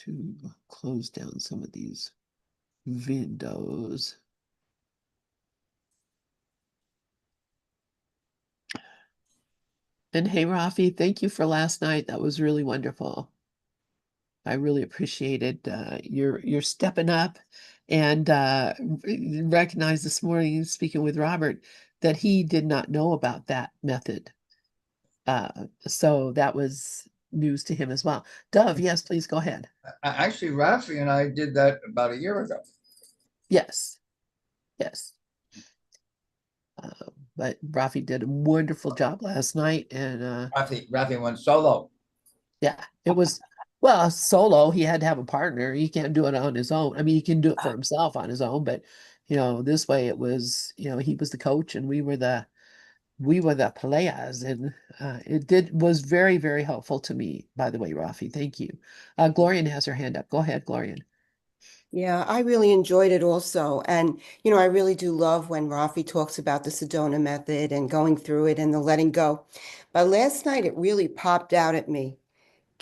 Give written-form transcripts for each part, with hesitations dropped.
to close down some of these windows. And hey, Rafi, thank you for last night. That was really wonderful. I really appreciated your stepping up and recognize this morning, speaking with Robert, that he did not know about that method. So that was news to him as well. Dove, yes, please go ahead. Actually, Rafi and I did that about a year ago. Yes, yes. But Rafi did a wonderful job last night, and Rafi went solo. yeah, it was, well, solo. He had to have a partner. He can't do it on his own. I mean, he can do it for himself on his own, but this way it was, he was the coach and we were the players, and was very, very helpful to me, by the way, Rafi. Thank you. Glorian has her hand up. Go ahead, Glorian. Yeah, I really enjoyed it also. And, I really do love when Rafi talks about the Sedona method and going through it and the letting go. But last night, it really popped out at me.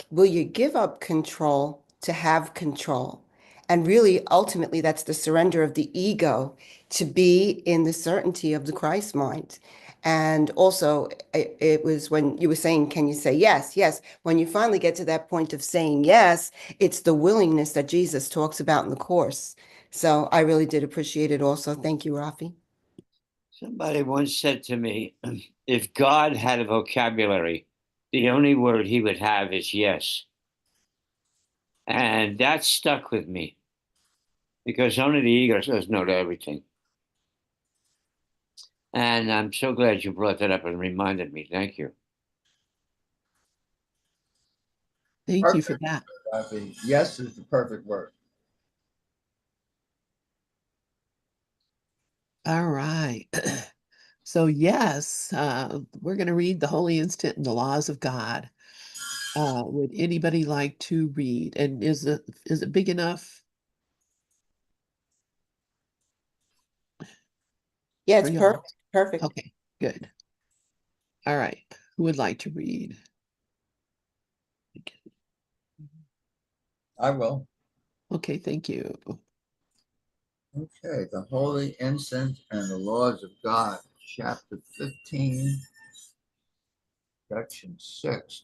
Will you give up control to have control? And really, ultimately, that's the surrender of the ego to be in the certainty of the Christ mind. And also, it was when you were saying, can you say yes? Yes. When you finally get to that point of saying yes, it's the willingness that Jesus talks about in the Course. So I really did appreciate it also. Thank you, Rafi. Somebody once said to me, if God had a vocabulary, the only word he would have is yes. And that stuck with me because only the ego says no to everything. And I'm so glad you brought that up and reminded me. Thank you. Thank you for that. Rafi. Yes is the perfect word. All right. So yes, we're going to read the Holy Instant and the Laws of God. Would anybody like to read? And is it big enough? Yeah, for it's y'all? perfect. Perfect. Okay, good. All right. Who would like to read? I will. Okay, thank you. Okay, the Holy Incense and the Laws of God, chapter 15, section 6.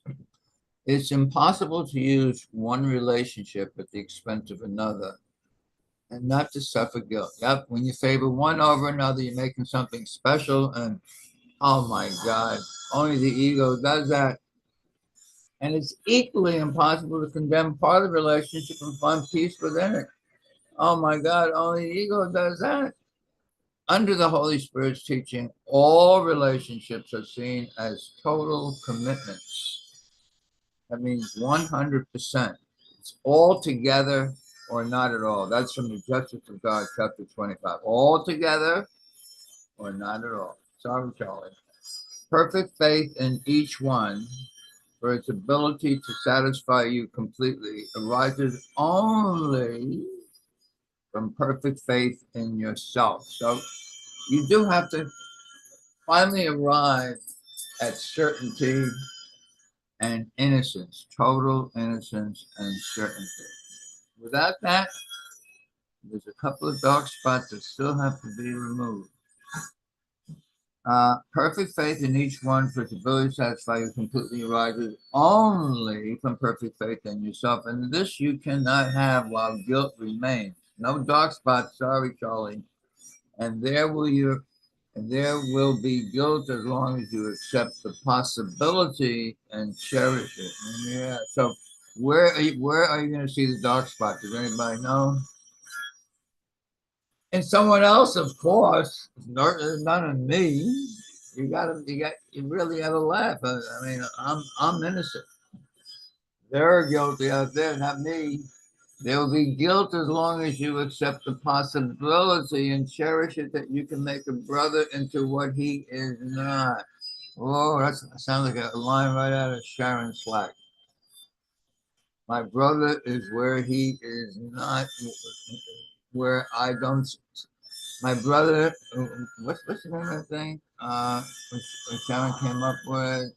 It's impossible to use one relationship at the expense of another and not to suffer guilt. Yep, when you favor one over another, you're making something special, and oh my God, only the ego does that. And it's equally impossible to condemn part of the relationship and find peace within it. Oh my God, only the ego does that. Under the Holy Spirit's teaching, all relationships are seen as total commitments. That means 100%. It's all together or not at all. That's from the Justice of God, chapter 25. All together or not at all. Sorry, Charlie. Perfect faith in each one, for its ability to satisfy you completely, arises only from perfect faith in yourself. So you do have to finally arrive at certainty and innocence, total innocence and certainty. Without that, there's a couple of dark spots that still have to be removed. Perfect faith in each one for its ability to satisfy you completely arises only from perfect faith in yourself. And this you cannot have while guilt remains. No dark spots, sorry, Charlie. And there will be guilt as long as you accept the possibility and cherish it. Yeah. So where are you going to see the dark spot? Does anybody know? And someone else, of course. None of me. You really gotta laugh. I mean, I'm innocent. They're guilty out there, not me. There will be guilt as long as you accept the possibility and cherish it that you can make a brother into what he is not. Oh, that sounds like a line right out of Sharon Slack. My brother is where he is not, where I don't. My brother, what's the name of that thing? Which Sharon came up with.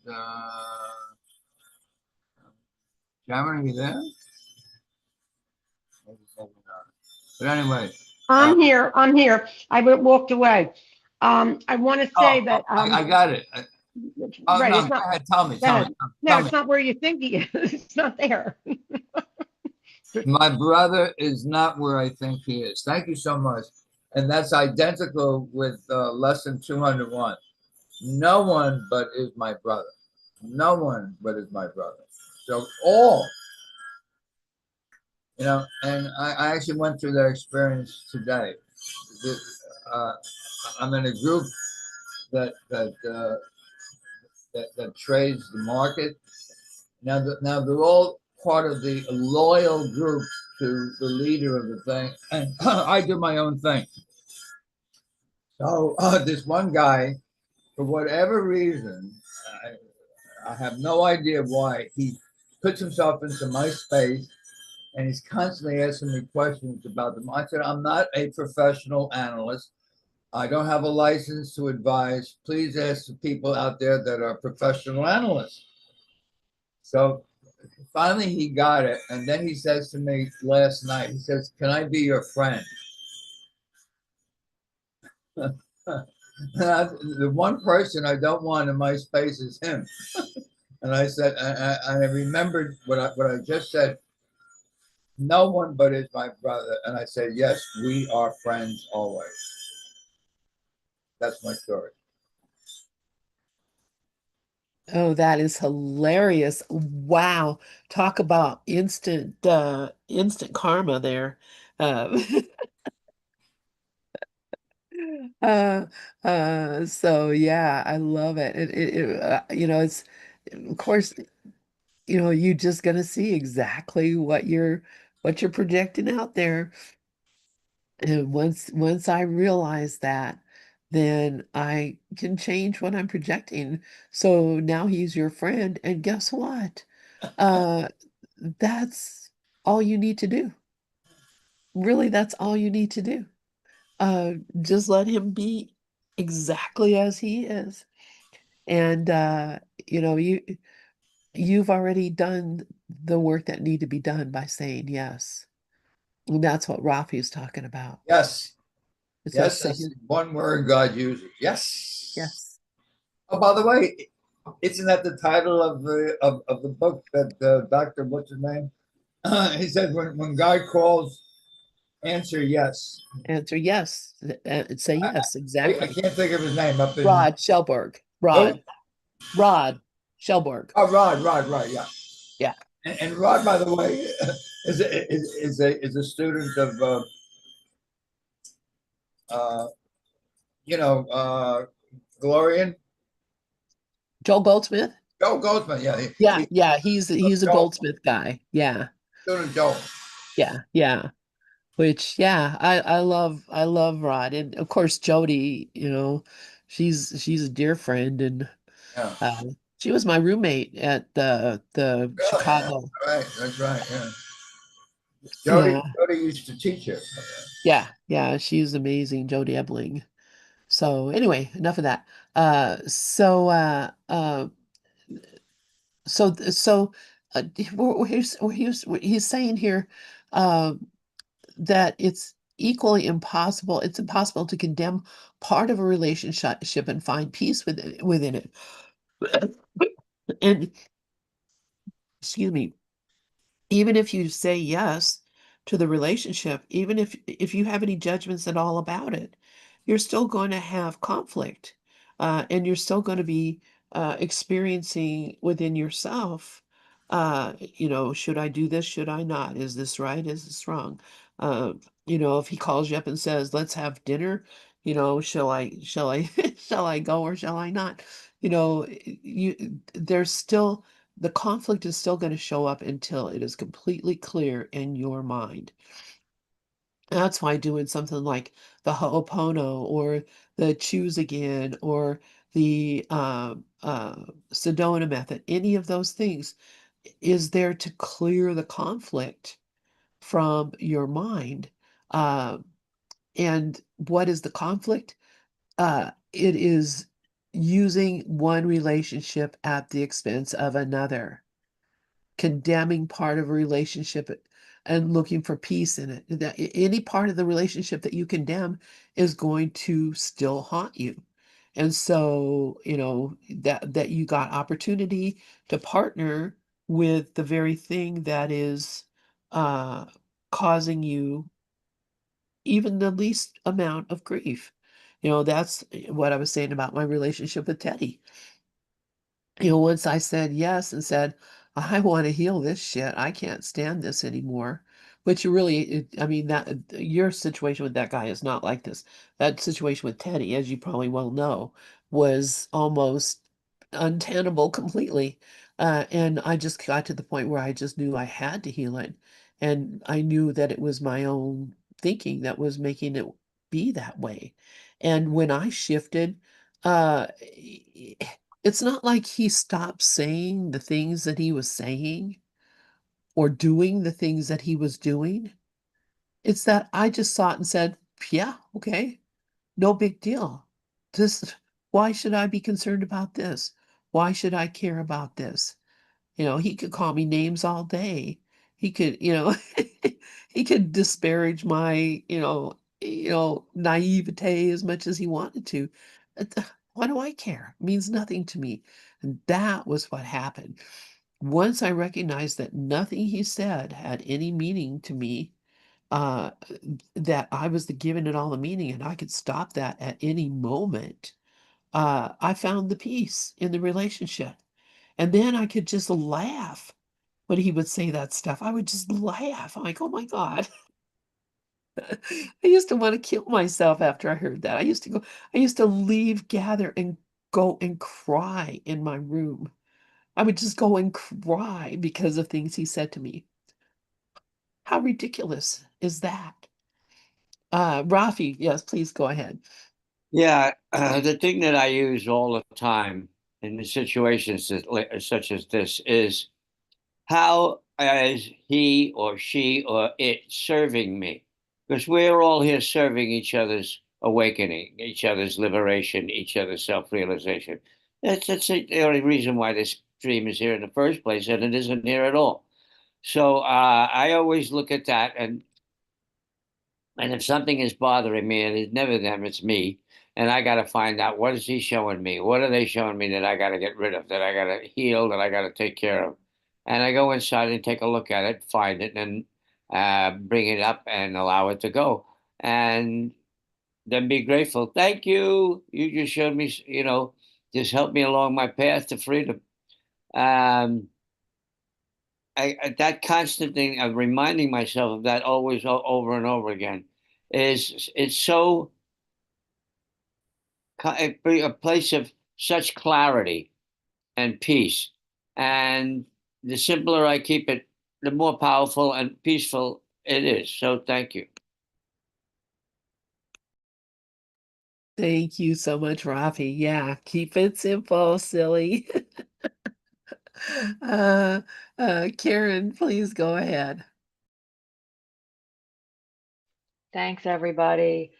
Sharon, are you there? But anyway, I'm here. I'm here. Walked away. I want to say oh, that I got it. Oh right. no, It's go not. ahead. Tell me. Go Tell me. ahead. No, Tell me. it's not where you think he is. It's not there. My brother is not where I think he is. Thank you so much. And that's identical with lesson 201. No one but is my brother. No one but is my brother. So all, and I actually went through that experience today. Uh, I'm in a group that trades the market. Now they're all part of the loyal group to the leader of the thing, and I do my own thing. So this one guy, for whatever reason, I have no idea why, he puts himself into my space and he's constantly asking me questions about them. I said, I'm not a professional analyst. I don't have a license to advise. Please ask the people out there that are professional analysts. So finally he got it. And then he says to me last night, he says, can I be your friend? The one person I don't want in my space is him. And I said, I remembered what I just said. No one but is my brother. And I said, yes, we are friends always. That's my story. Oh, that is hilarious. Wow. Talk about instant karma there. Uh, uh, so yeah, I love it. It's of course, you're just gonna see exactly what you're projecting out there. And once I realize that, then I can change what I'm projecting. So now he's your friend, and guess what? Uh, that's all you need to do. Really, that's all you need to do. Just let him be exactly as he is. And you know, you you've already done the work that need to be done by saying yes. And that's what Rafi's talking about. Yes. It says Yes, say that's one word God uses. Yes. yes. Oh, by the way, isn't that the title of the book that Dr. What's his name? He said when God calls, answer yes. Answer yes. Say yes, I exactly. can't think of his name up in Rod Shelberg. who? Rod Shelberg. Oh, Rod, right, yeah. Yeah. And Rod, by the way, is a student of uh, Glorian Joel Goldsmith. Joe Goldsman. Yeah, Yeah. He's a Joel, Goldsmith guy. Yeah. student Joel. Yeah. Which, yeah, I love Rod. And of course Jody, she's a dear friend, and Yeah, uh she was my roommate at the really. Yeah, Chicago. right. That's right. Yeah, Yeah. Jody used to teach it. Yeah, she's amazing, Jody Ebling. So anyway, enough of that. Uh, so uh, uh, so he's saying here uh, that it's impossible to condemn part of a relationship and find peace within it. And excuse me, even if you say yes to the relationship, even if you have any judgments at all about it, you're still going to have conflict, and you're still going to be experiencing within yourself. Should I do this? Should I not? Is this right? Is this wrong? Uh, if he calls you up and says, "Let's have dinner," shall I, shall I go or shall I not? There's still the conflict is still going to show up until it is completely clear in your mind. That's why doing something like the Ho'opono or the choose again or the Sedona method, any of those things is there to clear the conflict from your mind. Uh, and what is the conflict? It is using one relationship at the expense of another, condemning part of a relationship and looking for peace in it. That any part of the relationship that you condemn is going to still haunt you. And so, that you got opportunity to partner with the very thing that is uh, causing you even the least amount of grief. That's what I was saying about my relationship with Teddy. Once I said yes and said, I want to heal this shit. I can't stand this anymore. Which you really, I mean, that your situation with that guy is not like this. That situation with Teddy, as you probably well know, was almost untenable completely. And I just got to the point where I just knew I had to heal it. And I knew that it was my own thinking that was making it be that way. And when I shifted, uh, it's not like he stopped saying the things that he was saying or doing the things that he was doing. It's that I just saw it and said, yeah, okay, no big deal. This, why should I be concerned about this? Why should I care about this? He could call me names all day. He could, he could disparage my, naivete as much as he wanted to. What do I care? It means nothing to me. And that was what happened. Once I recognized that nothing he said had any meaning to me, uh, that I was the giving it all the meaning and I could stop that at any moment, I found the peace in the relationship. And then I could just laugh when he would say that stuff. I would just laugh. I'm like, oh my God. I used to want to kill myself after I heard that. I used to leave, gather, and go and cry in my room. I would just go and cry because of things he said to me. How ridiculous is that? Rafi, yes, please go ahead. Yeah, the thing that I use all the time in the situations such as this is how is he or she or it serving me? Because we're all here serving each other's awakening, each other's liberation, each other's self-realization. That's the only reason why this dream is here in the first place, and it isn't here at all. So I always look at that, and if something is bothering me, and it's never them, it's me, and I got to find out what is he showing me? What are they showing me that I got to get rid of, that I got to heal, that I got to take care of? And I go inside and take a look at it, find it, and bring it up and allow it to go. And then be grateful. Thank you. You just showed me, just helped me along my path to freedom. Um, that constant thing of reminding myself of that always over and over again is it's so a place of such clarity and peace. And the simpler I keep it, the more powerful and peaceful it is. So thank you. Thank you so much, Rafi. Yeah, keep it simple, silly. uh, Karen, please go ahead. Thanks, everybody.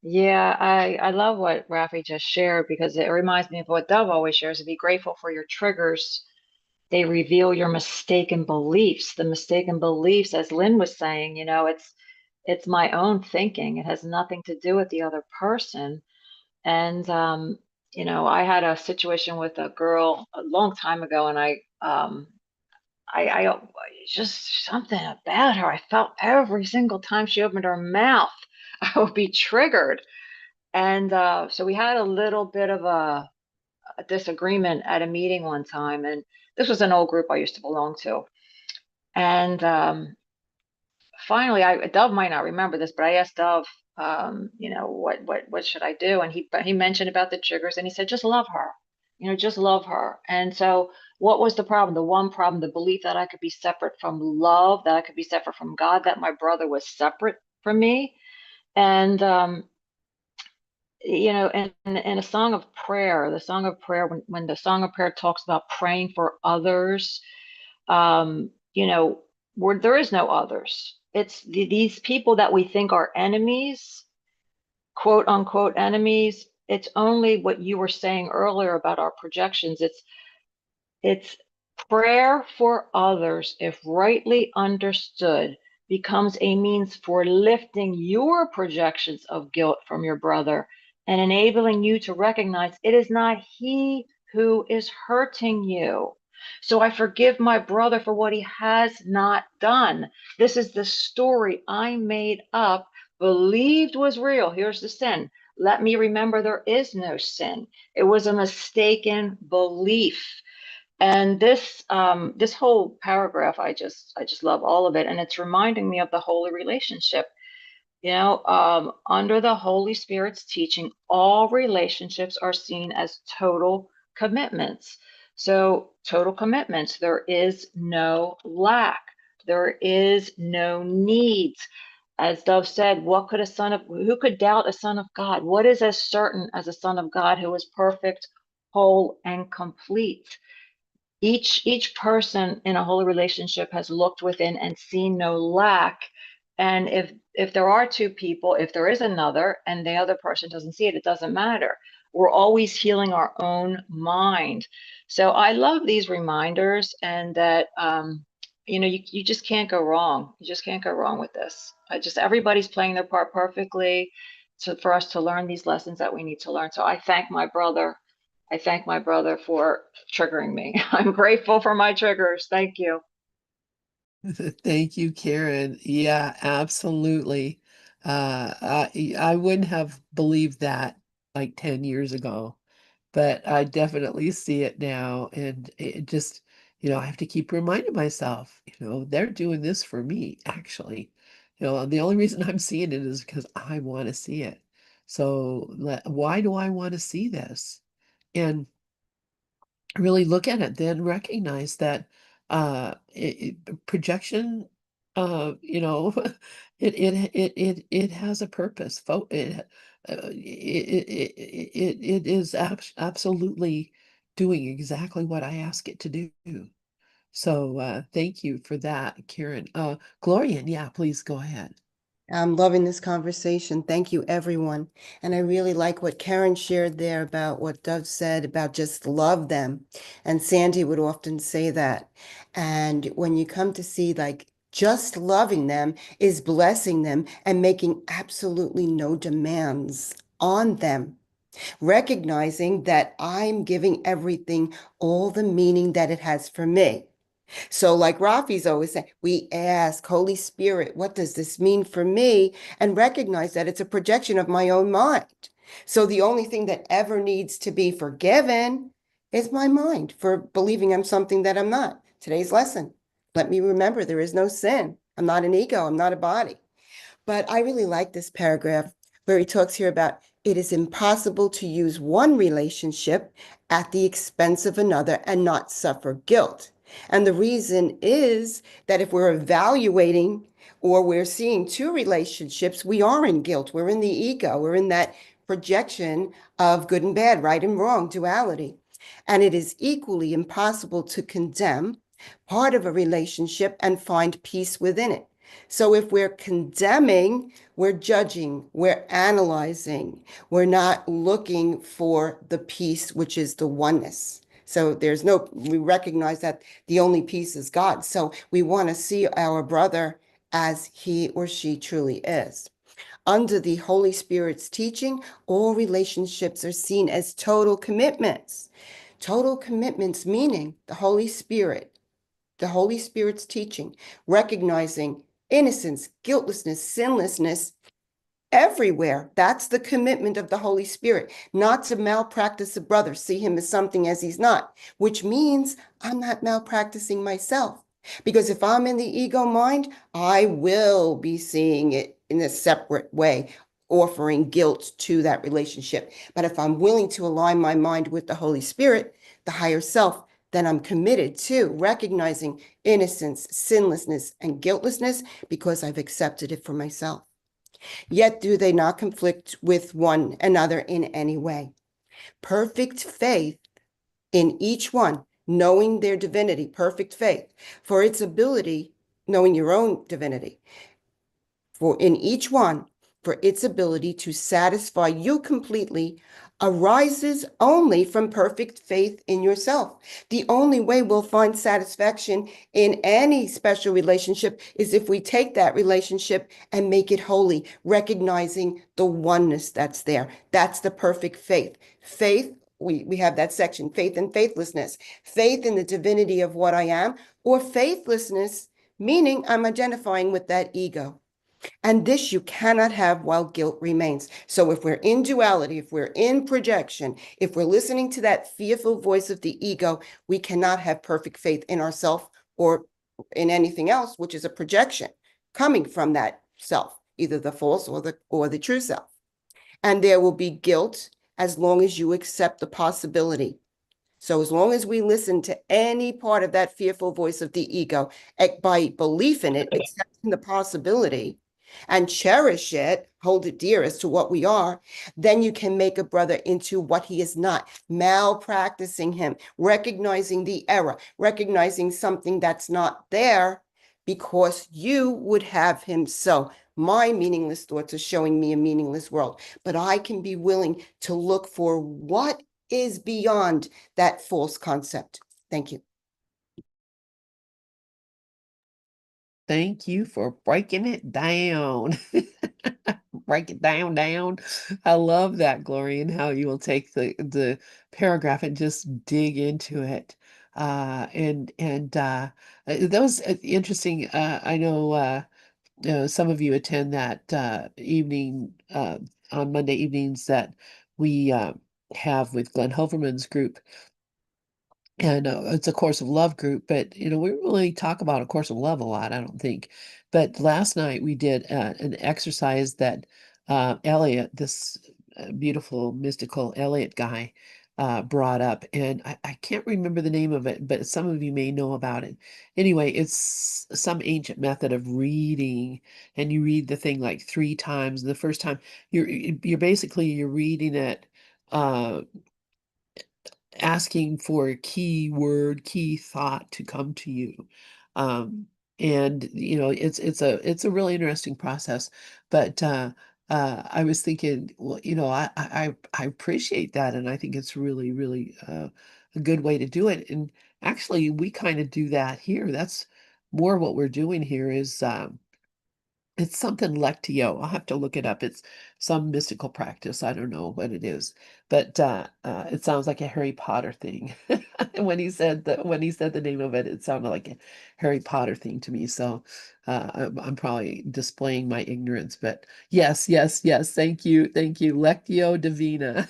Yeah, I love what Rafi just shared because it reminds me of what Dove always shares, to be grateful for your triggers. They reveal your mistaken beliefs. The mistaken beliefs, as Lynn was saying, it's my own thinking. It has nothing to do with the other person. And I had a situation with a girl a long time ago, and I just something about her. I felt every single time she opened her mouth, I would be triggered. And so we had a little bit of a disagreement at a meeting one time, and this was an old group I used to belong to. And finally, Dove might not remember this, but I asked Dove, what should I do? And he mentioned about the triggers, and he said, just love her, just love her. And so, what was the problem? The one problem, the belief that I could be separate from love, that I could be separate from God, that my brother was separate from me, and in a song of prayer, the song of prayer, when the song of prayer talks about praying for others, where there is no others. It's these people that we think are enemies, quote unquote enemies. It's only what you were saying earlier about our projections. It's prayer for others, if rightly understood, becomes a means for lifting your projections of guilt from your brother and enabling you to recognize it is not he who is hurting you. So I forgive my brother for what he has not done. This is the story I made up, believed was real. Here's the sin. Let me remember there is no sin. It was a mistaken belief. And this whole paragraph, I just love all of it, and it's reminding me of the holy relationship. Under the Holy Spirit's teaching, all relationships are seen as total commitments. So, total commitments, there is no lack, there is no needs. As Dove said, who could doubt a son of God? What is as certain as a son of God who is perfect, whole, and complete? Each person in a holy relationship has looked within and seen no lack. And if there are two people, if there is another and the other person doesn't see it, it doesn't matter. We're always healing our own mind. So I love these reminders, and that you just can't go wrong. You just can't go wrong with this. Everybody's playing their part perfectly for us to learn these lessons that we need to learn. So I thank my brother for triggering me. I'm grateful for my triggers. Thank you. Thank you, Karen. Yeah, absolutely. I wouldn't have believed that like 10 years ago, but I definitely see it now. And it just, I have to keep reminding myself, they're doing this for me, actually. The only reason I'm seeing it is because I want to see it. So why do I want to see this? And really look at it, then recognize that projection, it has a purpose. It is absolutely doing exactly what I ask it to do. So thank you for that, Karen. Gloria, yeah, please go ahead. I'm loving this conversation. Thank you, everyone. And I really like what Karen shared there about what Dove said about just love them. And Sandy would often say that. And when you come to see, like, just loving them is blessing them and making absolutely no demands on them, recognizing that I'm giving everything all the meaning that it has for me. So, like Rafi's always saying, we ask, Holy Spirit, what does this mean for me? And recognize that it's a projection of my own mind. So, the only thing that ever needs to be forgiven is my mind for believing I'm something that I'm not. Today's lesson, let me remember there is no sin. I'm not an ego, I'm not a body. But I really like this paragraph where he talks here about it is impossible to use one relationship at the expense of another and not suffer guilt. And the reason is that if we're evaluating or we're seeing two relationships, we are in guilt. We're in the ego. We're in that projection of good and bad, right and wrong, duality. And it is equally impossible to condemn part of a relationship and find peace within it. So if we're condemning, we're judging, we're analyzing, we're not looking for the peace, which is the oneness. So we recognize that the only peace is God. So we want to see our brother as he or she truly is. Under the Holy Spirit's teaching, all relationships are seen as total commitments. Total commitments meaning the Holy Spirit's teaching, recognizing innocence, guiltlessness, sinlessness everywhere. That's the commitment of the Holy Spirit, not to malpractice a brother, see him as something as he's not, which means I'm not malpracticing myself. Because if I'm in the ego mind, I will be seeing it in a separate way, offering guilt to that relationship. But if I'm willing to align my mind with the Holy Spirit, the higher self, then I'm committed to recognizing innocence, sinlessness, and guiltlessness because I've accepted it for myself. Yet do they not conflict with one another in any way. Perfect faith in each one, knowing their divinity, perfect faith, for its ability, knowing your own divinity, for in each one, for its ability to satisfy you completely, arises only from perfect faith in yourself. The only way we'll find satisfaction in any special relationship is if we take that relationship and make it holy, recognizing the oneness that's there. That's the perfect faith. Faith, we have that section, faith and faithlessness. Faith in the divinity of what I am, or faithlessness, meaning I'm identifying with that ego. And this you cannot have while guilt remains. So if we're in duality, if we're in projection, if we're listening to that fearful voice of the ego, we cannot have perfect faith in ourself or in anything else, which is a projection coming from that self, either the false or the true self. And there will be guilt as long as you accept the possibility. So as long as we listen to any part of that fearful voice of the ego, by belief in it, accepting the possibility, and cherish it, hold it dear as to what we are, then you can make a brother into what he is not, malpracticing him, recognizing the error, recognizing something that's not there because you would have him so. My meaningless thoughts are showing me a meaningless world, but I can be willing to look for what is beyond that false concept. Thank you. Thank you for breaking it down. Break it down. I love that, Gloria, and how you will take the paragraph and just dig into it. That was interesting. I know some of you attend that evening on Monday evenings that we have with Glenn Hoverman's group. And it's a Course of Love group, but we really talk about A Course of Love a lot, I don't think. But last night we did an exercise that Elliot, this beautiful mystical Elliot guy, brought up, and I can't remember the name of it, but some of you may know about it. Anyway, it's some ancient method of reading, and you read the thing like 3 times. The first time you're basically you're reading it. Asking for a key word, key thought to come to you. And it's a really interesting process. But I was thinking, well, I appreciate that, and I think it's really, really a good way to do it. And actually, we kind of do that here. That's more what we're doing here is it's something Lectio. I'll have to look it up. It's some mystical practice. I don't know what it is, but it sounds like a Harry Potter thing. When he said the name of it, it sounded like a Harry Potter thing to me. So I'm probably displaying my ignorance, but yes, yes, yes. Thank you, Lectio Divina.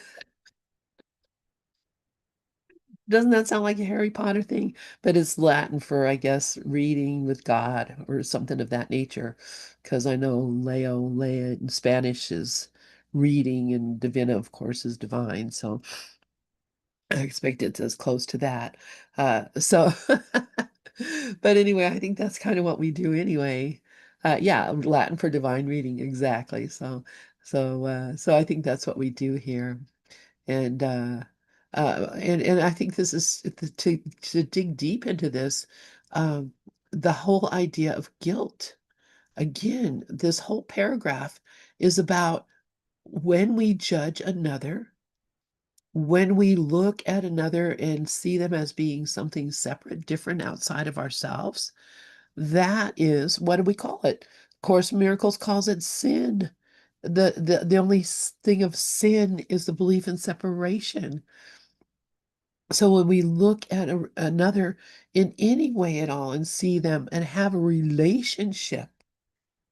Doesn't that sound like a Harry Potter thing? But it's Latin for, I guess, reading with God or something of that nature. Because I know Lea in Spanish is reading, and Divina, of course, is divine. So I expect it's as close to that. But anyway, I think that's kind of what we do anyway. Yeah, Latin for divine reading, exactly. So I think that's what we do here. And I think this is to dig deep into this, um, the whole idea of guilt. Again, this whole paragraph is about when we judge another, when we look at another and see them as being something separate, different outside of ourselves. That is, what do we call it? Course in Miracles calls it sin. The only thing of sin is the belief in separation. So when we look at another in any way at all and see them and have a relationship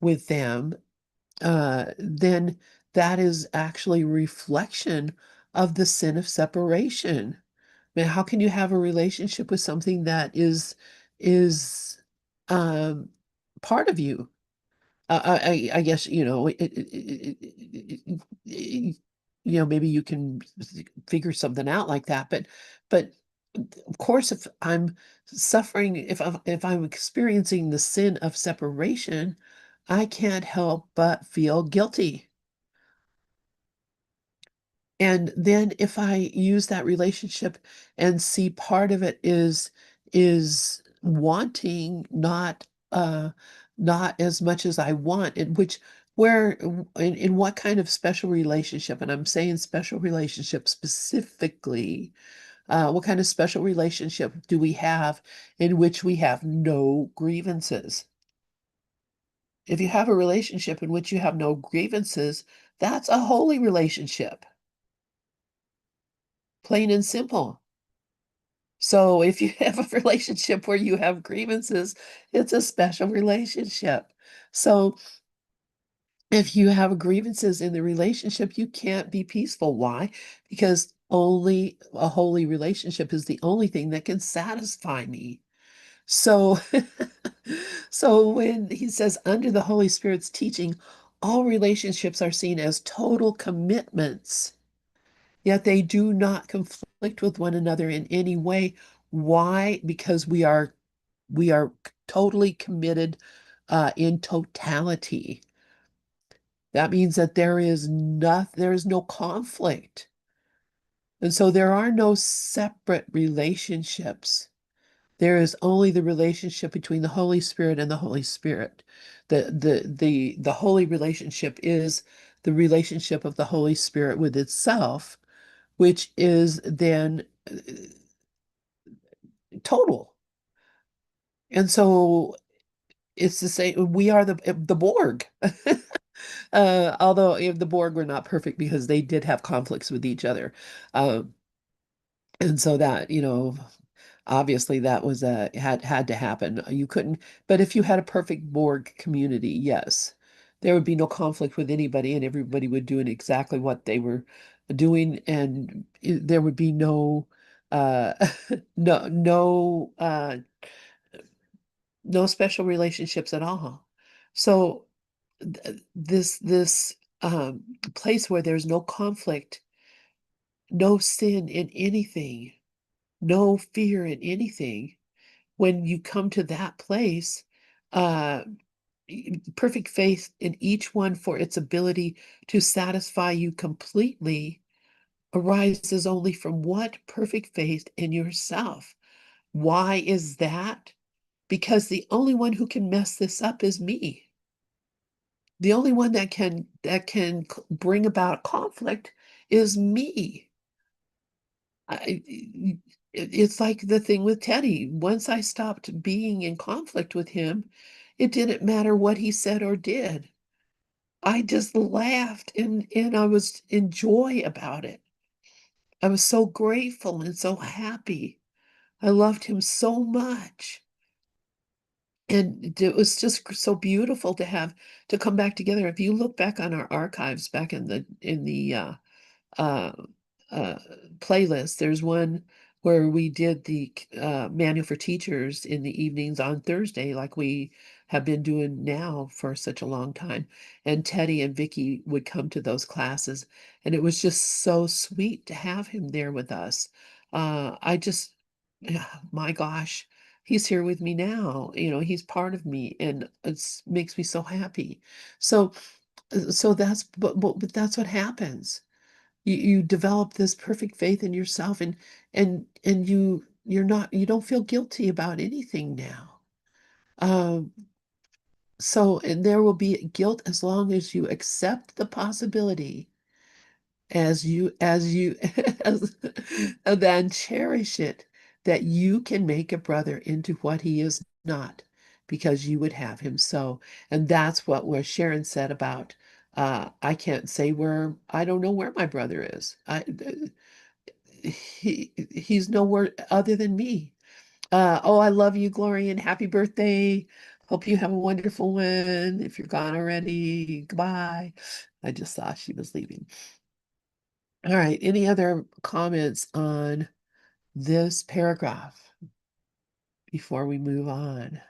with them, then that is actually a reflection of the sin of separation. I mean, how can you have a relationship with something that is um, part of you? I guess, maybe you can figure something out like that, but of course, if I'm suffering, if I'm experiencing the sin of separation, I can't help but feel guilty. And then if I use that relationship and see part of it is wanting, not as much as I want, and which Where, in what kind of special relationship, and I'm saying special relationship specifically, what kind of special relationship do we have in which we have no grievances? If you have a relationship in which you have no grievances, that's a holy relationship. Plain and simple. So if you have a relationship where you have grievances, it's a special relationship. So if you have grievances in the relationship, you can't be peaceful. Why? Because only a holy relationship is the only thing that can satisfy me. So, so when he says under the Holy Spirit's teaching, all relationships are seen as total commitments, yet they do not conflict with one another in any way. Why? Because we are totally committed in totality. That means that there is no conflict. And so there are no separate relationships. There is only the relationship between the Holy Spirit and the Holy Spirit. The holy relationship is the relationship of the Holy Spirit with itself, which is then total. And so it's the same, we are the Borg. Although if the Borg were not perfect because they did have conflicts with each other. And so that, obviously that was had to happen. You couldn't, but if you had a perfect Borg community, yes, there would be no conflict with anybody and everybody would do exactly what they were doing and there would be no uh no special relationships at all. So this place where there's no conflict, no sin in anything, no fear in anything, when you come to that place, uh, perfect faith in each one for its ability to satisfy you completely arises only from what? Perfect faith in yourself. Why is that? Because the only one who can mess this up is me. The only one that can bring about conflict is me. It's like the thing with Teddy. Once I stopped being in conflict with him, it didn't matter what he said or did. I just laughed and I was in joy about it. I was so grateful and so happy. I loved him so much. And it was just so beautiful to come back together. If you look back on our archives back in the uh, uh, playlist. There's one where we did the manual for teachers in the evenings on Thursday, like we have been doing now for such a long time. And Teddy and Vicky would come to those classes, and it was just so sweet to have him there with us. I just, yeah, my gosh, he's here with me now. He's part of me, and it makes me so happy. So, so but that's what happens. You develop this perfect faith in yourself and you don't feel guilty about anything now. Um, so and there will be guilt as long as you accept the possibility as you as, and then cherish it that you can make a brother into what he is not because you would have him so. And that's what Sharon said about I can't say I don't know where my brother is. He's nowhere other than me. Oh, I love you, Gloria, and happy birthday. Hope you have a wonderful one. If you're gone already, goodbye. I just saw she was leaving. All right, any other comments on this paragraph before we move on?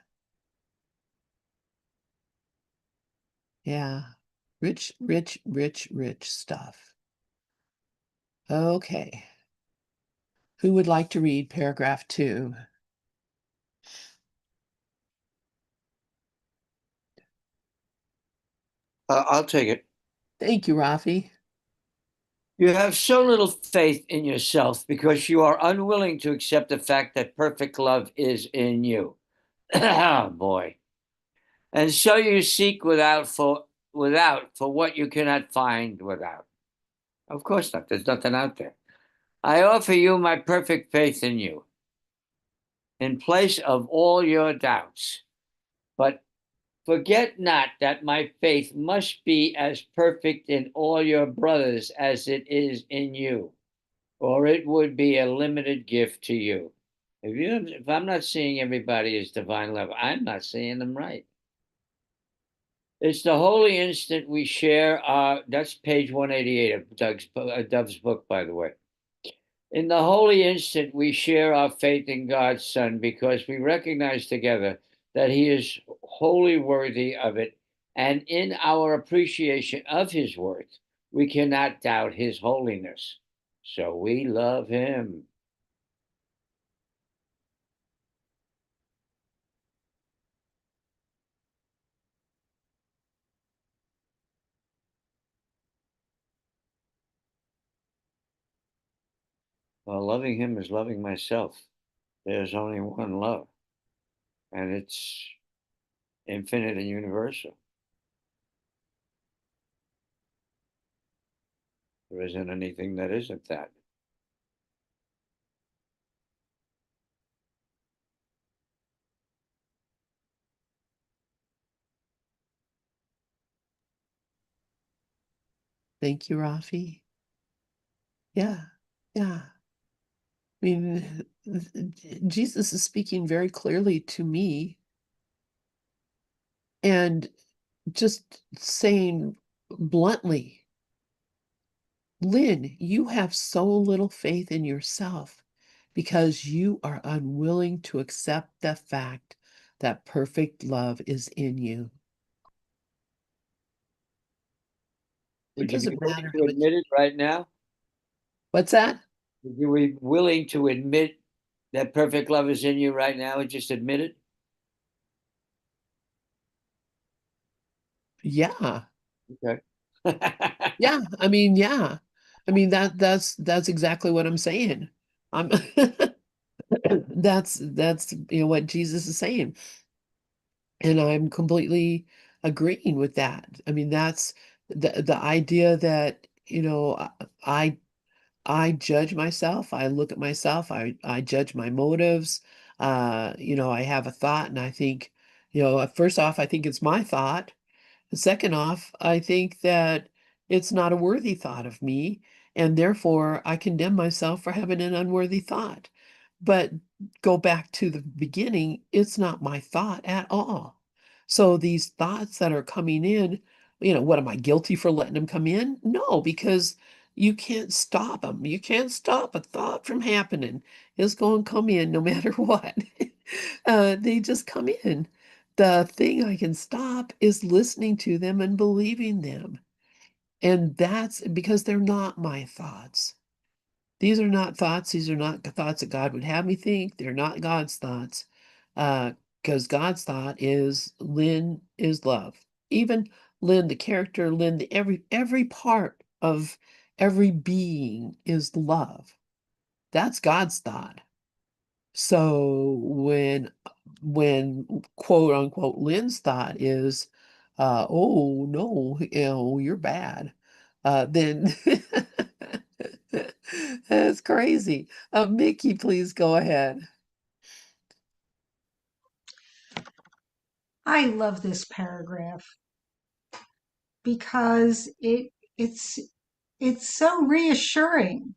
Yeah, rich, rich, rich, rich stuff. Okay. Who would like to read paragraph 2? I'll take it. Thank you, Rafi. You have so little faith in yourself because you are unwilling to accept the fact that perfect love is in you. Oh, boy. And so you seek without for what you cannot find without. Of course not. There's nothing out there. I offer you my perfect faith in you, in place of all your doubts. But forget not that my faith must be as perfect in all your brothers as it is in you, or it would be a limited gift to you. If I'm not seeing everybody as divine love, I'm not seeing them right. It's the holy instant we share our, that's page 188 of Dove's book, by the way. In the holy instant, we share our faith in God's Son because we recognize together that he is wholly worthy of it. And in our appreciation of his worth, we cannot doubt his holiness. So we love him. Well, loving him is loving myself. There's only one love, and it's infinite and universal. There isn't anything that isn't that. Thank you, Rafi. Yeah, yeah. I mean, Jesus is speaking very clearly to me and just saying bluntly, Lynn, you have so little faith in yourself because you are unwilling to accept the fact that perfect love is in you. It Would you be doesn't willing matter to how much. admit it right now? What's that? Would you be willing to admit that perfect love is in you right now and just admit it? Yeah. Okay. Yeah. I mean, yeah. I mean that's exactly what I'm saying. I'm that's what Jesus is saying. And I'm completely agreeing with that. I mean, that's the idea that, I I judge myself, I look at myself, I judge my motives. I have a thought and I think, first off, I think it's my thought. Second off, I think that it's not a worthy thought of me, and therefore I condemn myself for having an unworthy thought. But go back to the beginning, it's not my thought at all. So these thoughts that are coming in, what am I guilty for letting them come in? No, because you can't stop them. You can't stop a thought from happening. It's going to come in no matter what. They just come in. The thing I can stop is listening to them and believing them. And that's because they're not my thoughts. These are not thoughts. These are not thoughts that God would have me think. They're not God's thoughts. Because God's thought is Lynn is love. Even Lynn, the character, Lynn, every part of every being is love. That's God's thought. So when quote unquote Lynn's thought is, oh no, you're bad, then that's crazy. Mickey, please go ahead. I love this paragraph because it's so reassuring.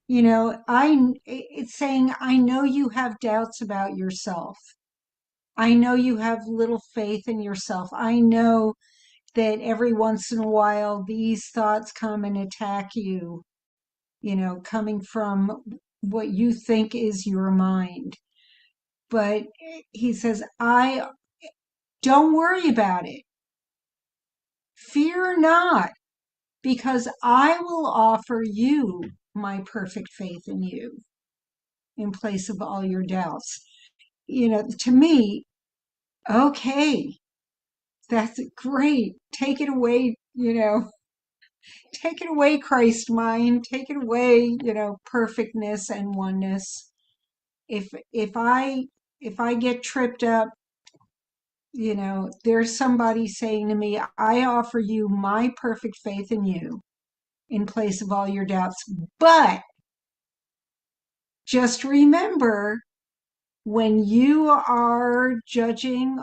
It's saying, I know you have doubts about yourself. I know you have little faith in yourself. I know that every once in a while these thoughts come and attack you, coming from what you think is your mind. But he says, I don't worry about it. Fear not, because I will offer you my perfect faith in you in place of all your doubts. To me, okay, that's great. Take it away, take it away, Christ mind. Take it away, perfectness and oneness. If I get tripped up You know, there's somebody saying to me, I offer you my perfect faith in you in place of all your doubts. But just remember, when you are judging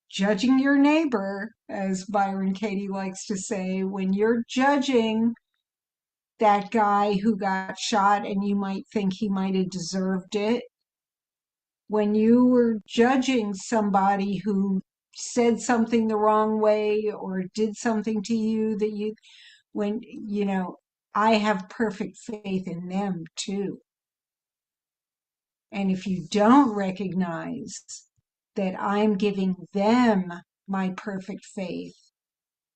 your neighbor, as Byron Katie likes to say, when you're judging that guy who got shot and you might think he might have deserved it, when you were judging somebody who said something the wrong way or did something to you that you, when, you know, I have perfect faith in them too. And if you don't recognize that I'm giving them my perfect faith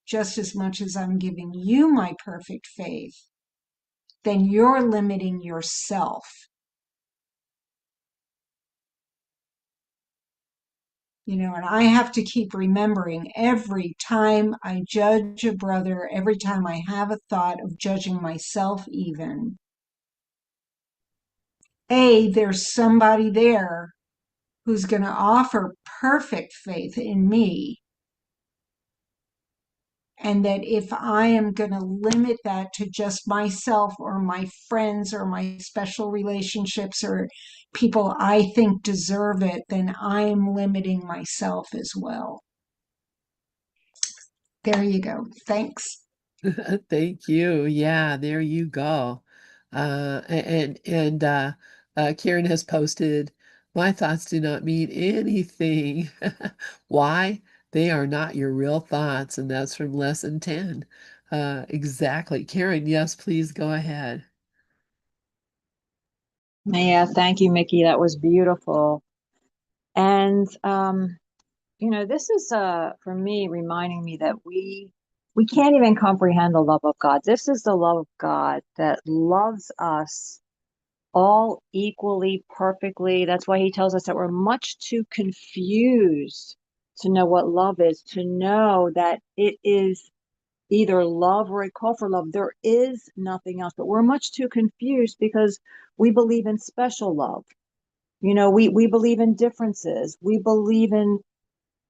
just as much as I'm giving you my perfect faith, then you're limiting yourself. You know, and I have to keep remembering every time I judge a brother, every time I have a thought of judging myself, even, there's somebody there who's going to offer perfect faith in me. And that if I am going to limit that to just myself or my friends or my special relationships or people I think deserve it, then I'm limiting myself as well. There you go. Thanks. Thank you. Yeah, there you go. Karen has posted, my thoughts do not mean anything. Why? They are not your real thoughts, and that's from lesson 10. Exactly. Karen, yes, please go ahead. Yeah, thank you, Mickey. That was beautiful. And you know, this is for me reminding me that we can't even comprehend the love of God. This is the love of God that loves us all equally, perfectly. That's why he tells us that we're much too confused to know what love is, to know that it is either love or a call for love. There is nothing else, but we're much too confused because we believe in special love. You know, we believe in differences. We believe in,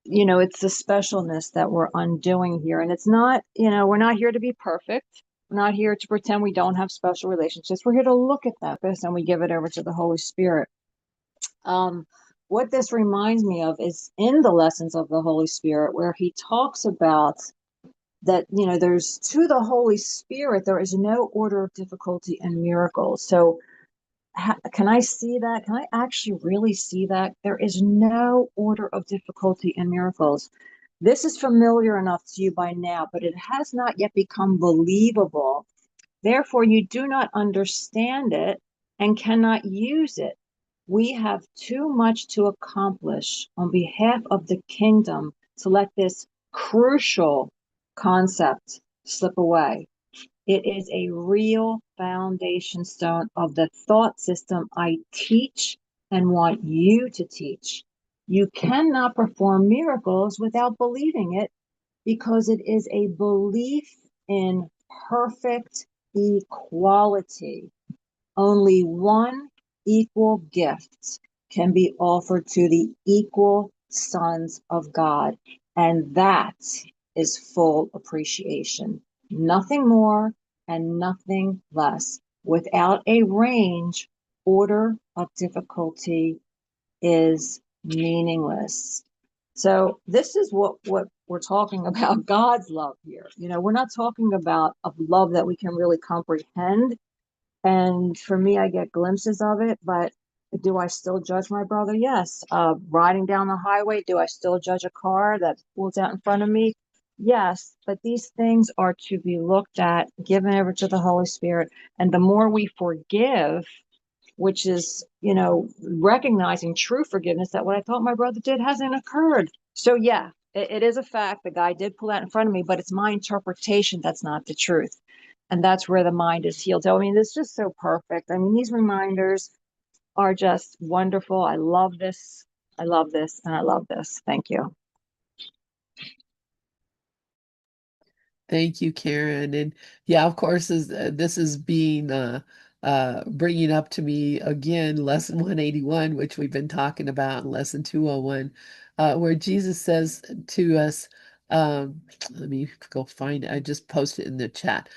you know, it's the specialness that we're undoing here. And it's not, you know, we're not here to be perfect. We're not here to pretend we don't have special relationships. We're here to look at that first and we give it over to the Holy Spirit. What this reminds me of is in the lessons of the Holy Spirit, where he talks about that, you know, there's to the Holy Spirit, there is no order of difficulty and miracles. So can I see that? Can I actually really see that? There is no order of difficulty in miracles. This is familiar enough to you by now, but it has not yet become believable. Therefore, you do not understand it and cannot use it. We have too much to accomplish on behalf of the kingdom to let this crucial concept slip away. It is a real foundation stone of the thought system I teach and want you to teach. You cannot perform miracles without believing it because it is a belief in perfect equality. Only one equal gift can be offered to the equal sons of God, and that is full appreciation. Nothing more and nothing less. Without a range, order of difficulty is meaningless. So this is what we're talking about, God's love here. You know, we're not talking about a love that we can really comprehend. And for me, I get glimpses of it, but do I still judge my brother? Yes. Riding down the highway, do I still judge a car that pulls out in front of me? Yes. But these things are to be looked at, given over to the Holy Spirit. And the more we forgive, which is, you know, recognizing true forgiveness, that what I thought my brother did hasn't occurred. So yeah, it is a fact. The guy did pull out in front of me, but it's my interpretation that's not the truth. And that's where the mind is healed. So, I mean, it's just so perfect. I mean, these reminders are just wonderful. I love this. I love this. And I love this. Thank you. Thank you, Karen. And yeah, of course, this is being bringing up to me again lesson 181, which we've been talking about, and lesson 201, where Jesus says to us, let me go find it. I just posted it in the chat.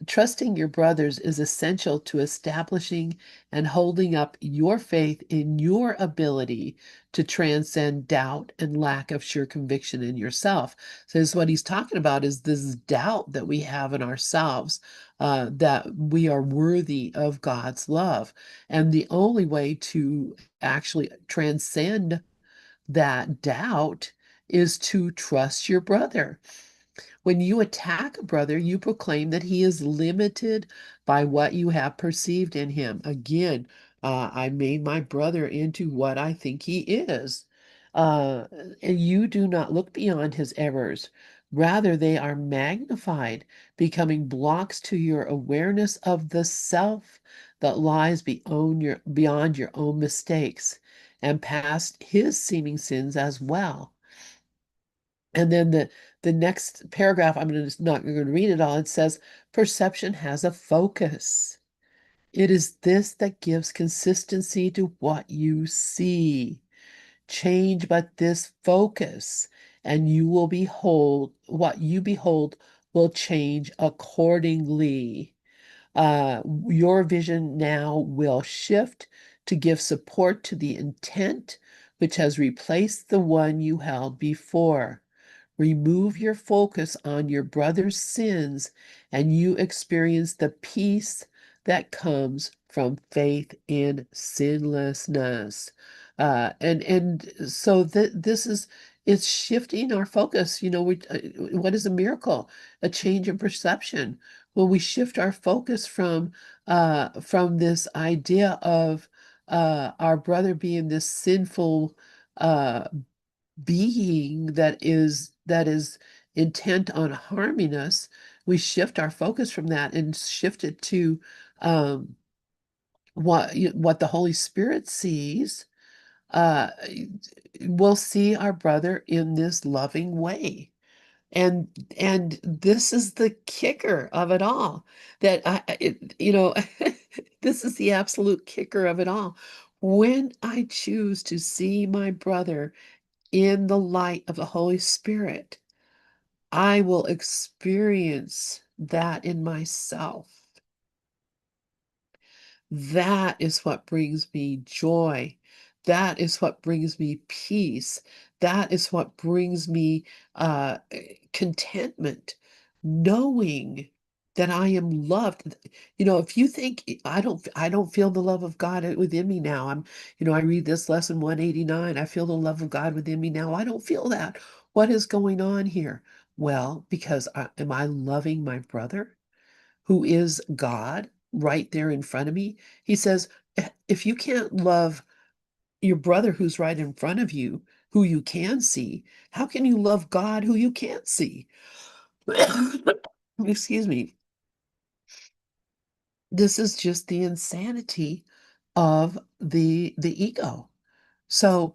Trusting your brothers is essential to establishing and holding up your faith in your ability to transcend doubt and lack of sure conviction in yourself. So this is what he's talking about, is this doubt that we have in ourselves, that we are worthy of God's love. And the only way to actually transcend that doubt is to trust your brother. When you attack a brother, you proclaim that he is limited by what you have perceived in him. Again, I made my brother into what I think he is. And you do not look beyond his errors. Rather, they are magnified, becoming blocks to your awareness of the self that lies beyond your own mistakes and past his seeming sins as well. And then the next paragraph, not going to read it all. It says, perception has a focus. It is this that gives consistency to what you see. Change but this focus, and you will behold, what you behold will change accordingly. Your vision now will shift to give support to the intent which has replaced the one you held before. Remove your focus on your brother's sins, and you experience the peace that comes from faith in sinlessness. And so this is, it's shifting our focus. What is a miracle? A change in perception. When we shift our focus from this idea of our brother being this sinful being that is intent on harming us, we shift our focus from that and shift it to um, what the Holy Spirit sees. Uh, we'll see our brother in this loving way. And and this is the kicker of it all, that this is the absolute kicker of it all. When I choose to see my brother in the light of the Holy Spirit, I will experience that in myself. That is what brings me joy. That is what brings me peace. That is what brings me contentment, knowing that I am loved. If you think I don't feel the love of God within me now. I read this lesson 189. I feel the love of God within me now. I don't feel that. What is going on here? Well, because am I loving my brother, who is God, right there in front of me? He says, if you can't love your brother who's right in front of you, who you can see, how can you love God who you can't see? Excuse me. This is just the insanity of the ego. So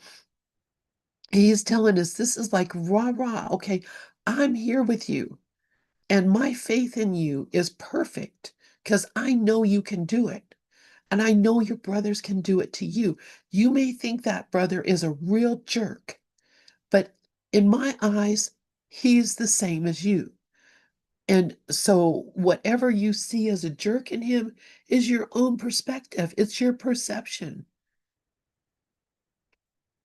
he's telling us this is like rah rah. Okay, I'm here with you, and my faith in you is perfect because I know you can do it. And I know your brothers can do it to you. You may think that brother is a real jerk, but in my eyes, he's the same as you. And so whatever you see as a jerk in him is your own perspective. It's your perception.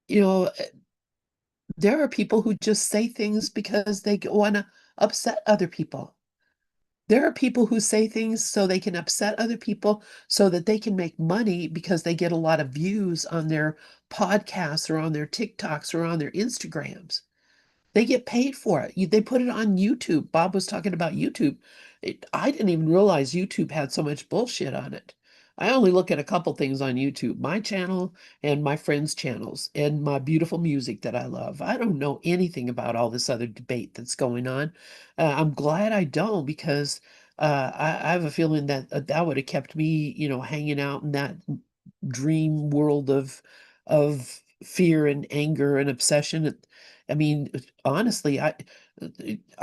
You know, there are people who just say things because they want to upset other people. There are people who say things so they can upset other people so that they can make money because they get a lot of views on their podcasts or on their TikToks or on their Instagrams. They get paid for it. They put it on YouTube. Bob was talking about YouTube. I didn't even realize YouTube had so much bullshit on it. I only look at a couple things on YouTube, my channel and my friends' channels and my beautiful music that I love. I don't know anything about all this other debate that's going on. I'm glad I don't, because I have a feeling that that would have kept me, hanging out in that dream world of fear and anger and obsession I mean, honestly, I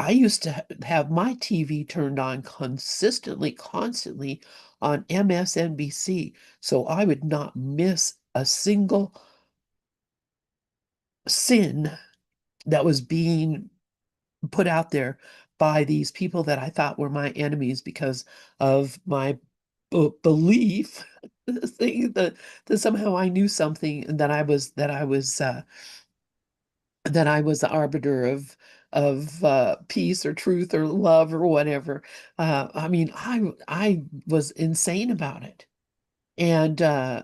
used to have my TV turned on consistently, constantly on MSNBC, so I would not miss a single sin that was being put out there by these people that I thought were my enemies because of my belief that somehow I knew something, and that I was the arbiter of peace or truth or love or whatever. I mean, I was insane about it. And now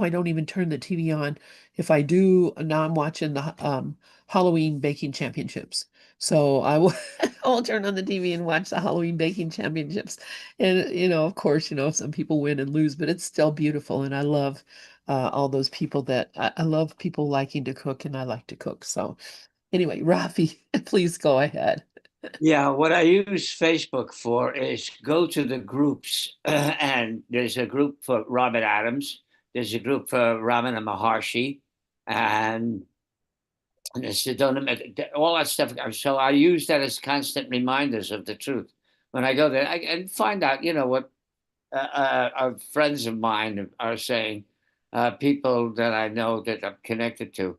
I don't even turn the TV on. If I do, now I'm watching the Halloween baking championships. So I will I'll turn on the TV and watch the Halloween baking championships. And of course, some people win and lose, but it's still beautiful. And I love all those people that I love people liking to cook, and I like to cook. So anyway, Rafi, please go ahead. Yeah, what I use Facebook for is go to the groups, and there's a group for Robert Adams, there's a group for Ramana Maharshi, and it's all that stuff. So I use that as constant reminders of the truth. When I go there, and find out, what friends of mine are saying, people that I know that I'm connected to,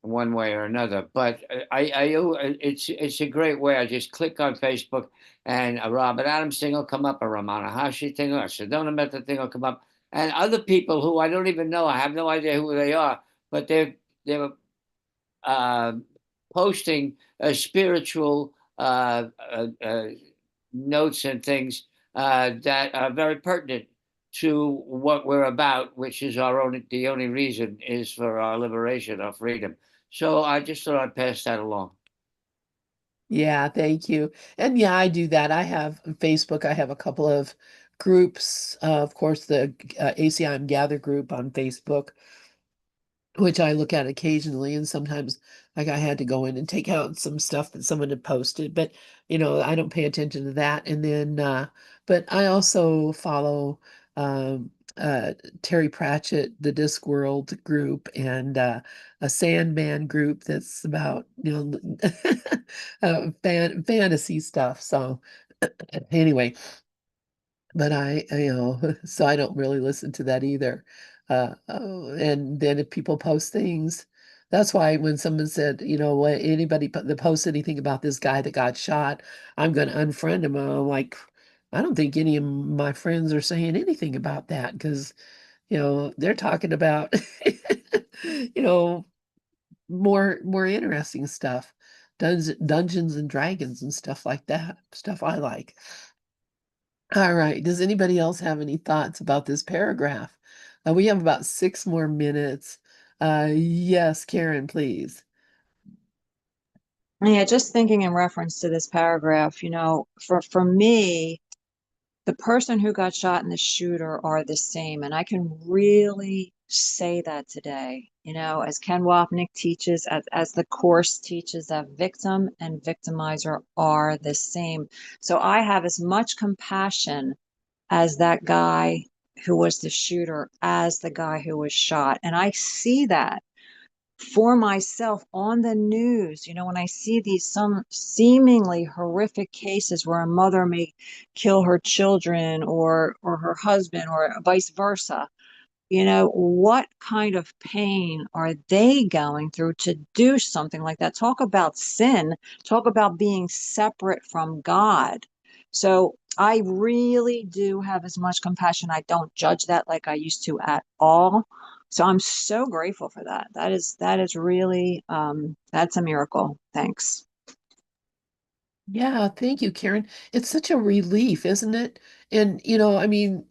one way or another. But it's a great way. I just click on Facebook, and a Robert Adams thing will come up, a Ramana Hashi thing, or a Sedona Method thing will come up, and other people who I don't even know. I have no idea who they are, but they're uh, posting spiritual notes and things that are very pertinent to what we're about, which is the only reason is for our liberation, our freedom. So I just thought I'd pass that along. Yeah, thank you. And yeah, I do that. I have Facebook. I have a couple of groups. Of course, the ACIM Gather group on Facebook, which I look at occasionally, and sometimes like I had to go in and take out some stuff that someone had posted, but I don't pay attention to that. And then but I also follow Terry Pratchett, the Discworld group, and a Sandman group that's about fantasy stuff. So anyway, but so I don't really listen to that either. And then if people post things, that's why when someone said, what anybody that posts anything about this guy that got shot, I'm going to unfriend him. I'm like, I don't think any of my friends are saying anything about that because, they're talking about, more interesting stuff, Dungeons and Dragons and stuff like that, stuff I like. All right. Does anybody else have any thoughts about this paragraph? We have about 6 more minutes. Yes, Karen, please. Yeah, just thinking in reference to this paragraph, for me, the person who got shot and the shooter are the same. And I can really say that today, as Ken Wapnick teaches, as the course teaches, that victim and victimizer are the same. So I have as much compassion as that guy who was the shooter as the guy who was shot. And I see that for myself on the news, when I see these some seemingly horrific cases where a mother may kill her children or her husband or vice versa, what kind of pain are they going through to do something like that? Talk about sin, talk about being separate from God. So I really do have as much compassion. I don't judge that like I used to at all. So I'm so grateful for that. That is really that's a miracle. Thanks. Yeah, thank you, Karen. It's such a relief, isn't it? And, I mean,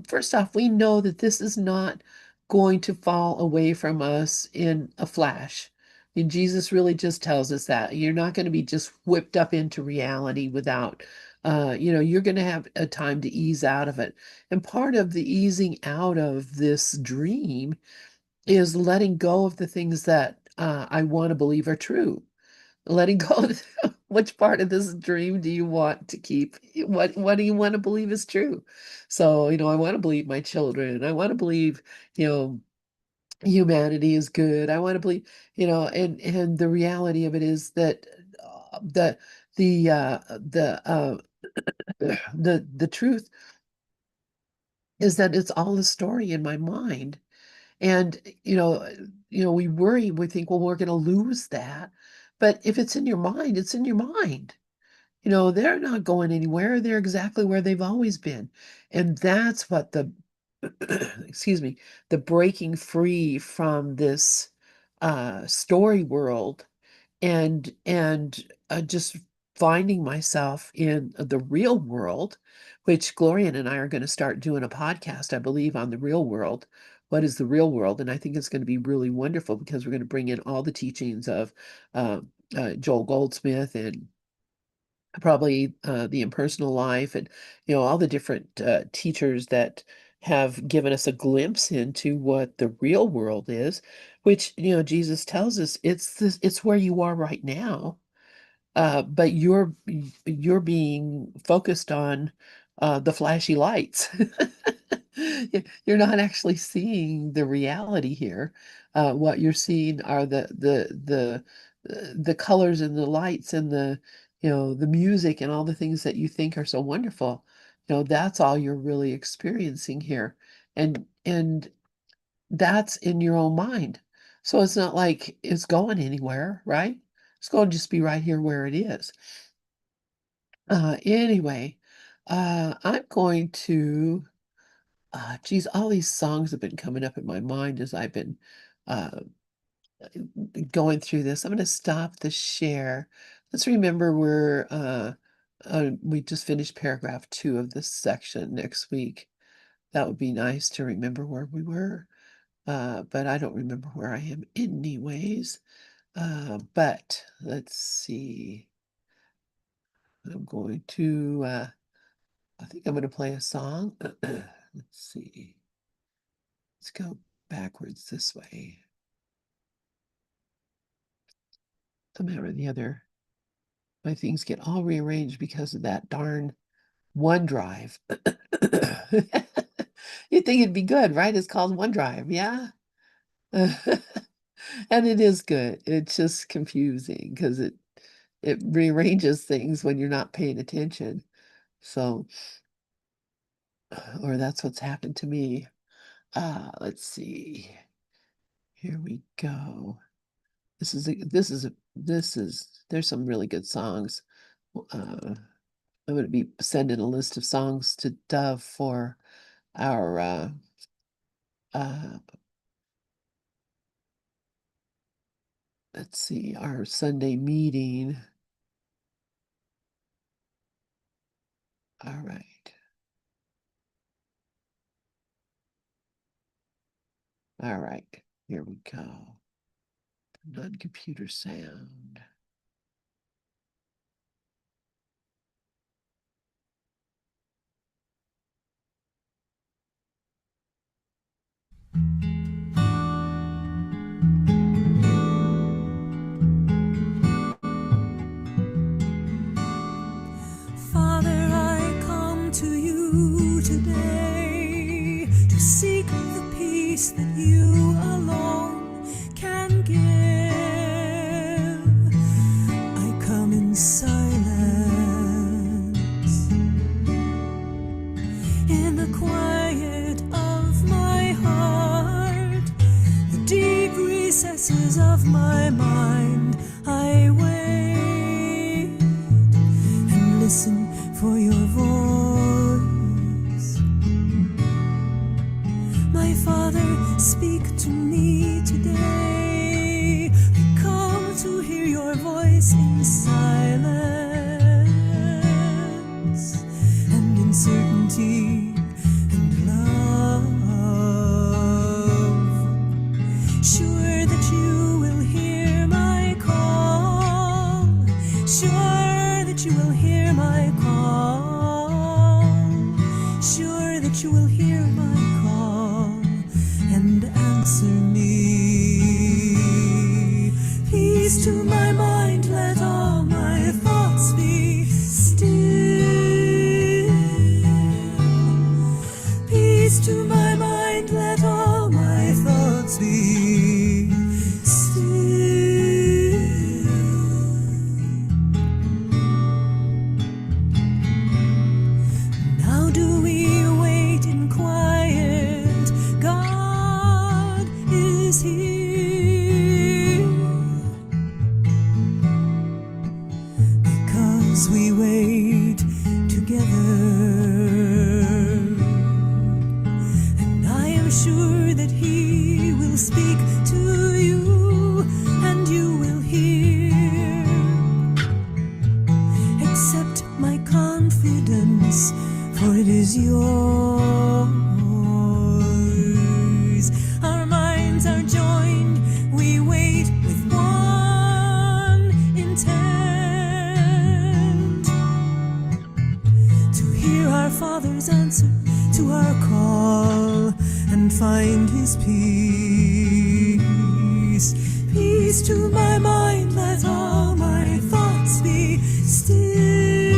first off, we know that this is not going to fall away from us in a flash. And Jesus really just tells us that you're not going to be just whipped up into reality without, you're going to have a time to ease out of it. And part of the easing out of this dream is letting go of the things that I want to believe are true. Letting go of which part of this dream do you want to keep? What do you want to believe is true? So, I want to believe my children. I want to believe, you know, humanity is good. I want to believe, and the reality of it is that the the the truth is that it's all a story in my mind. And we worry, we think, well, we're going to lose that. But if it's in your mind, it's in your mind. They're not going anywhere. They're exactly where they've always been. And that's what the excuse me, the breaking free from this story world and just finding myself in the real world, which Gloria and I are going to start doing a podcast, I believe, on the real world. What is the real world? And I think it's going to be really wonderful because we're going to bring in all the teachings of uh, Joel Goldsmith and probably the impersonal life and all the different teachers that have given us a glimpse into what the real world is, which Jesus tells us it's where you are right now, but you're being focused on the flashy lights. You're not actually seeing the reality here. What you're seeing are the colors and the lights and the music and all the things that you think are so wonderful. That's all you're really experiencing here, and that's in your own mind. So it's not like it's going anywhere, right? It's going to just be right here where it is. Anyway, I'm going to, geez, all these songs have been coming up in my mind as I've been uh, going through this. I'm going to stop the share. Let's remember we just finished paragraph 2 of this section next week. That would be nice to remember where we were, but I don't remember where I am anyways. But let's see. I'm going to, I think I'm going to play a song. Let's see. Let's go backwards this way. Somehow or the other, my things get all rearranged because of that darn OneDrive. You'd think it'd be good, right? It's called OneDrive, yeah? And it is good. It's just confusing because it rearranges things when you're not paying attention. So, or that's what's happened to me. Let's see. Here we go. There's some really good songs. I'm going to be sending a list of songs to Dove for our let's see, our Sunday meeting. All right. All right, here we go. Non-computer sound. Father, I come to you today to seek the peace that you alone can give. I come in silence, in the quiet of my heart, the deep recesses of my mind. I wait and listen for your voice. My Father, speak to me today. I come to hear your voice in silence and in certainty and love. Sure that you will hear my call. Sure that you will hear my call. Sure that you will hear my call and answer me. Peace to my mind, let all my thoughts be still. Peace to my mind, let all my thoughts be as we wait together. And I am sure that he will speak to you, and you will hear. Accept my confidence, for it is yours. Our minds are joined, we wait with one intent, to hear our Father's answer to our call and find his peace. Peace to my mind, let all my thoughts be still.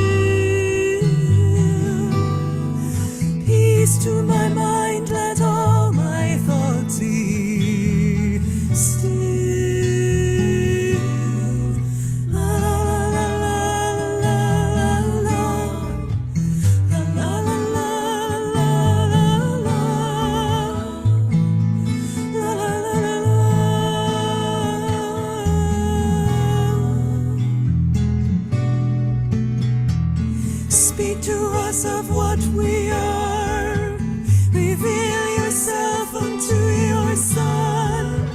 Peace to my mind, let all my thoughts be still. La la la la la la la la la la la la la la la. Speak to us of what we are. Reveal yourself unto your Son.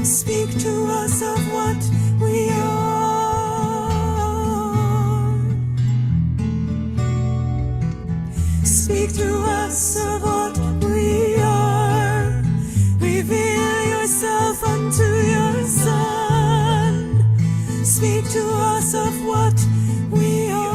Speak to us of what we are. Speak to us of what we are. Reveal yourself unto your Son. Speak to us of what we are.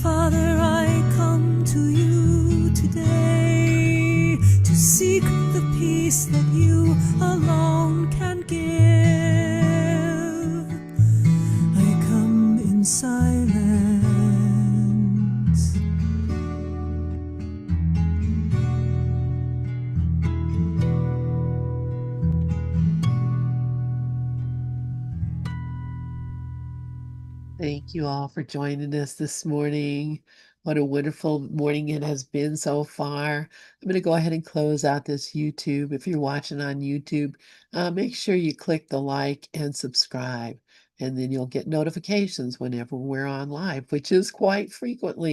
Father, I come to you today to seek the peace that you alone can give. I come in silence. Thank you all for joining us this morning. What a wonderful morning it has been so far. I'm going to go ahead and close out this YouTube. If you're watching on YouTube, make sure you click the like and subscribe, and then you'll get notifications whenever we're on live, which is quite frequently.